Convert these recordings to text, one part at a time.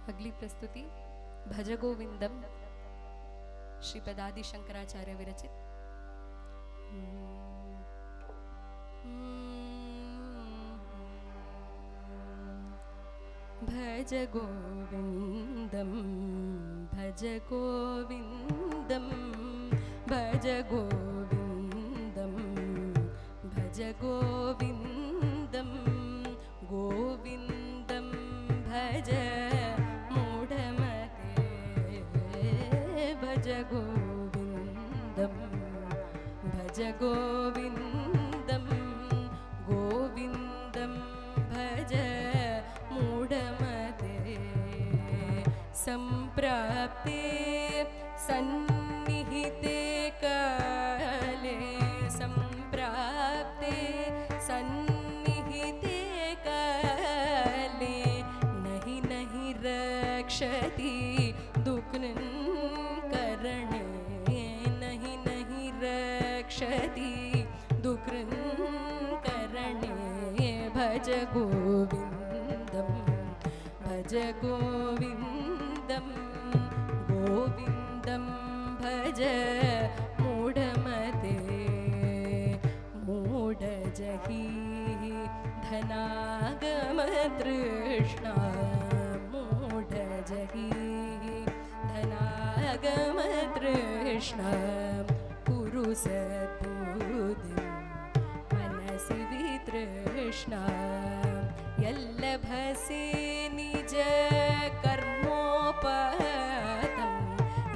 अगली प्रस्तुति भज गोविंदम श्रीपद आदि शंकराचार्य विरचित। भज गोविंदम भज गोविंदम भज गोविंदम भज गोविंदम गोविंदम भज भज गोविंदम भज गोविंदम गोविंदम भज मूढ़मते संप्राप्ते सन्निहिते काले संप्राप्ते सन्निहिते काले नहीं नहीं रक्षति दुःखं करणे नहीं नहीं रक्षति दुःखं करणे भज गोविंदम भज गोविंदम गोविंदम भज मूढ़मते मूढ़ जहि धनागम तृष्णा मूढ़ जहि धनागम तृष्णा कुरु सद्बुद्धिं मनसि वितृष्णा यल्लभसे निज कर्मोपहतं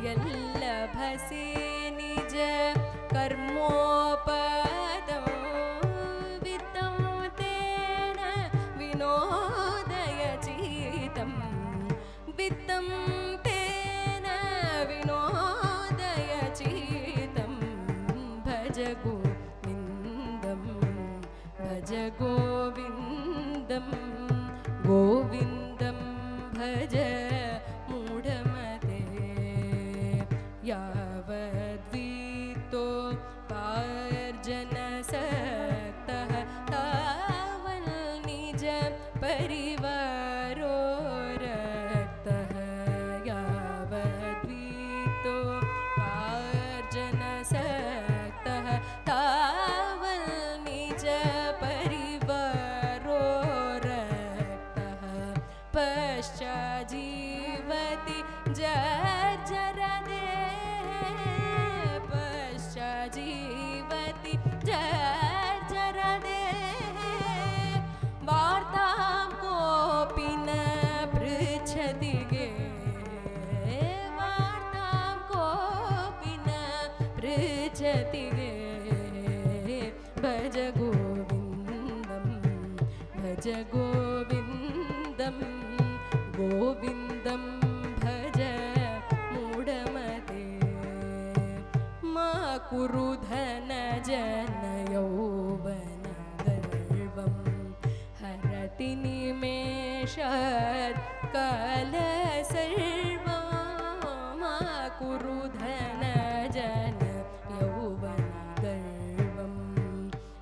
यल्लभसे निज कर्मोपहतं वित्तं तेन विनोदयचित्तं वित्तं तेन विनोदयचित्तं भज गोविंदम भज गोविंदम गोविंदम भज मूढ़मते यावद्वितो पार्जनसक्तः तावन् निज परिवारो रक्तः यावद्वितो पार्जनसक्तः तावन् निज परिवारो रक्तः पश्चाजीवति जर्जरदेः पश्चाजीवति जर्जरदेः वार्तां कोऽपि न पृच्छति गे वार्तां कोऽपि न पृच्छति गे भज गोविंदम भज गोविंदम गोविंदम भज मूढ़मते मा कुरु धन जन यौवन गर्वं हरति निमेषात् काल सर्वं मा कुरु धन जन यौवन गर्वं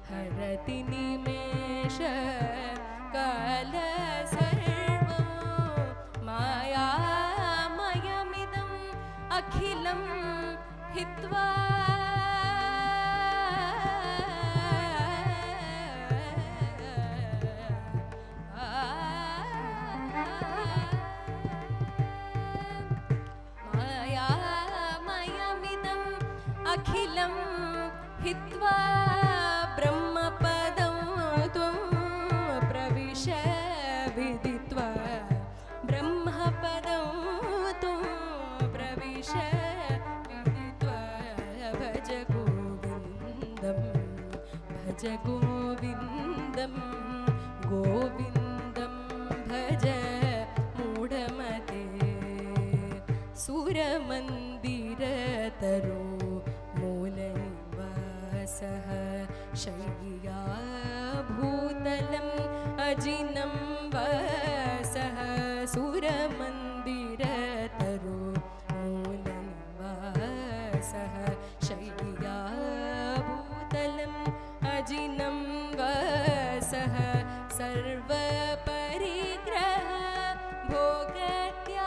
हरति निमेषात् काल सर्वं मायामयमिदम् अखिलं हित्वा मायामयमिदम् अखिलं हित्वा ब्रह्मपदं त्वं प्रविश विदित्वा ब्रह्मपदं त्वं प्रविश विदित्वा भज गोविंदम भज गोविंदम गोविंदम भज मूढ़मते सुरमन्दिरतरो मूलनिवासः शय्या भूतलम् अजिनं वासः सुरमन्दिरतरो मूलनिवासः शय्या भूतलम् अजिनं वासः सर्वपरिग्रह भोगत्या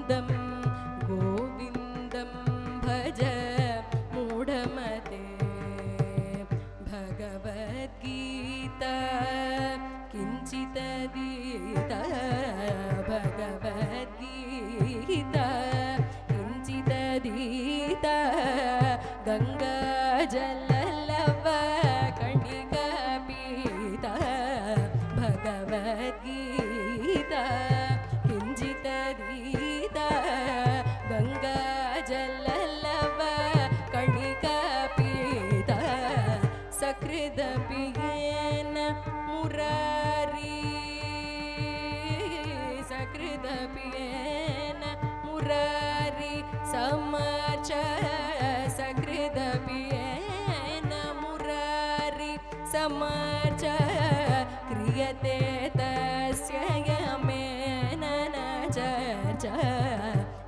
गोविन्दं गोविन्दं भज मूढमते भगवद्गीता किञ्चिदधीता भगवद्गीता किञ्चिदधीता गङ्गाजललव कणिका पीता भगवद्गीता किञ्चिदधीता गङ्गाजललव कणिका पीता सकृदपि येन मुरारी सकृदपि येन मुरारी समर्च सकृदपि येन मुरारी समर्च क्रियते तस्य यमेन न चर्चा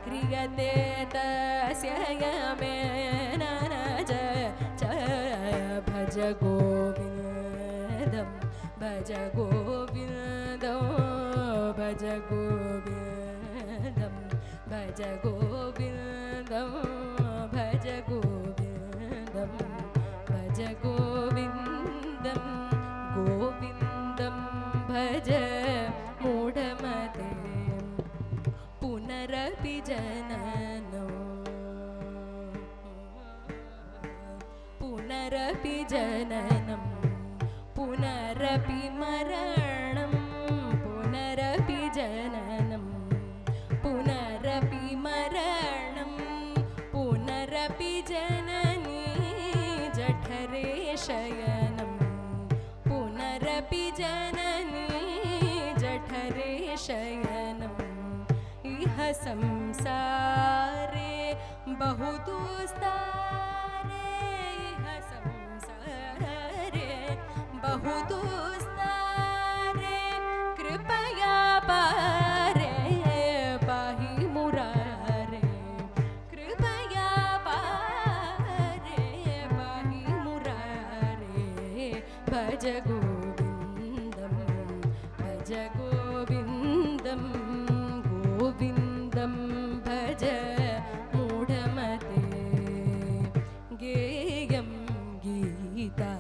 क्रियते तस्य यमेन न चर्चा भज गोविन्दं भज गोविन्दं भज गोविन्दं भज गोविन्दं भज गोविन्दं भज गोविन्दं गोविन्दं भज मूढमते पुनरपि जननो पुनरपि जननं पुनरपि मरणं पुनरपि जननं पुनरपि मरणं पुनरपि जननी जठरे शयनं पुनरपि जननी जठरे शयनम् इह संसारे बहुदुस्तारे इह संसारे बहुदुस्तारे कृपया पारे पाहि मुरारे कृपया पारे पाहि मुरारे भज गोविन्दं भज गोविन्दं गोविन्दं भज मूढमते गेयं गीता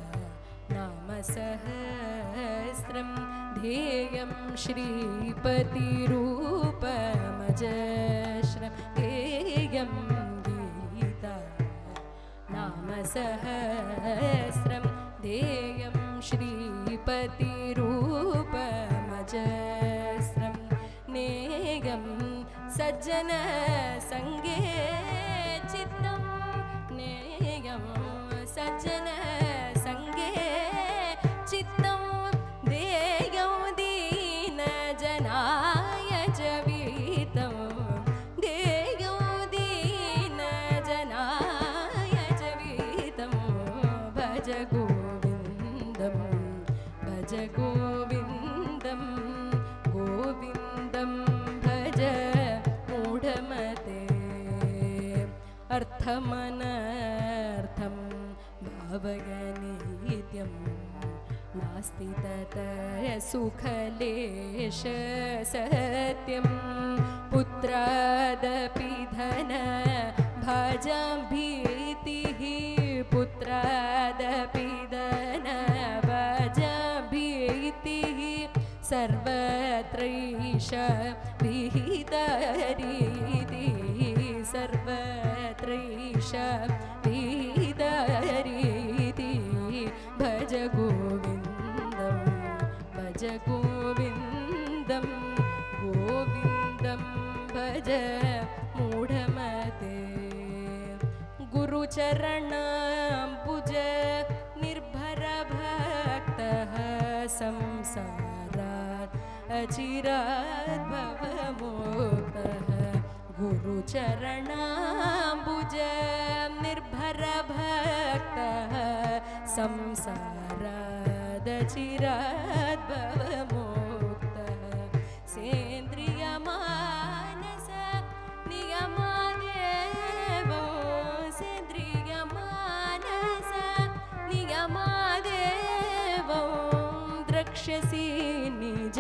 नाम सहस्रं ध्येयं श्रीपतिरूपमजस्रं गेयं गीता नाम सहस्रं ध्येयं श्रीपतिरूपमजस्रं नेयं सज्जन संगे चित्तं नेयं सज्जन संगे चित्तं देयं दीनजनाय च वीतं देयं दीनजनाय च वीतं भज गोविन्दं भज गोविन्दं गोविन्दं भज मूढमते अर्थमनर्थं भावयनित्यं नास्ति ततः सुखलेश सत्यं पुत्रादपि धन भाजां भीतिः पुत्रादपि धन भाजां भीतिः सर्वत्रैष विहितरीतिः सर्वत्रैष विहितरीतिः भज गोविन्दं भज गोविन्दं गोविन्दं भज मूढमते गुरुचरणाम्बुज निर्भरभक्तः संसारात् अचिरात् भवमुक्तः गुरुचरणाम्बुज निर्भरभक्तः संसारादचिरात् भवमुक्तः सेन्द्रियमानस नियमादेवो सेन्द्रियमानस नियमादेवो द्रक्ष्यसि निज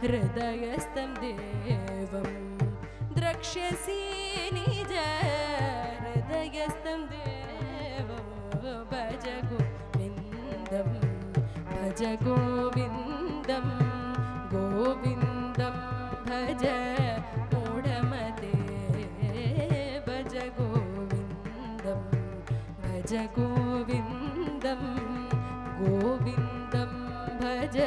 हृदयस्थं देवं द्रक्ष्यसि निज हृदयस्थं देवं भज गोविन्दं भज गोविन्दं गोविन्दं भज मूढमते भज गोविन्दं भज गोविन्दं गोविन्दं भज